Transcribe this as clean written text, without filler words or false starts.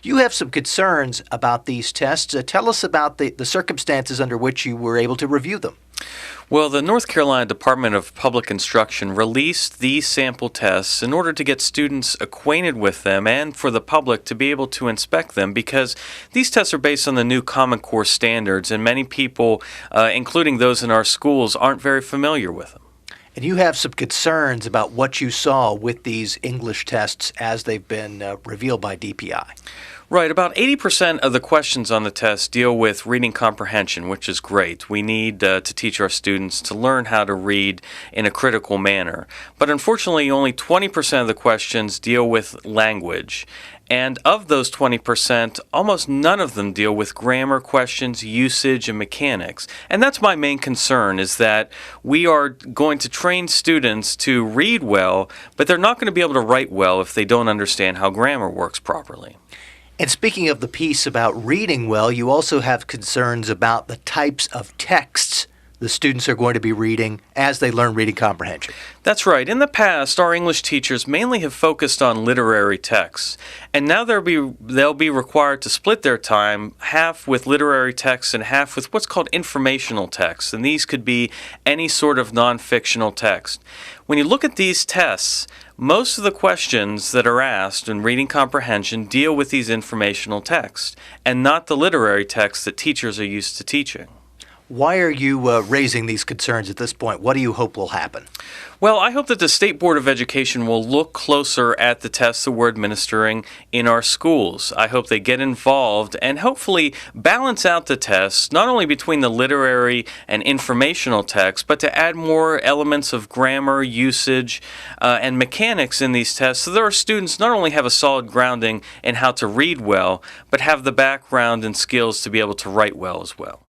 You have some concerns about these tests. Tell us about the circumstances under which you were able to review them. Well, the North Carolina Department of Public Instruction released these sample tests in order to get students acquainted with them and for the public to be able to inspect them, because these tests are based on the new Common Core standards, and many people, including those in our schools, aren't very familiar with them. And you have some concerns about what you saw with these English tests as they've been revealed by DPI. Right, about 80% of the questions on the test deal with reading comprehension, which is great. We need to teach our students to learn how to read in a critical manner. But unfortunately, only 20% of the questions deal with language. And of those 20%, almost none of them deal with grammar questions, usage, and mechanics. And that's my main concern, is that we are going to train students to read well, but they're not going to be able to write well if they don't understand how grammar works properly. And speaking of the piece about reading well, you also have concerns about the types of texts the students are going to be reading as they learn reading comprehension. That's right. In the past, our English teachers mainly have focused on literary texts, and now they'll be required to split their time, half with literary texts and half with what's called informational texts, and these could be any sort of non-fictional text. When you look at these tests, most of the questions that are asked in reading comprehension deal with these informational texts, and not the literary texts that teachers are used to teaching. Why are you raising these concerns at this point? What do you hope will happen? Well, I hope that the State Board of Education will look closer at the tests that we're administering in our schools. I hope they get involved and hopefully balance out the tests, not only between the literary and informational texts, but to add more elements of grammar, usage, and mechanics in these tests so that our students not only have a solid grounding in how to read well, but have the background and skills to be able to write well as well.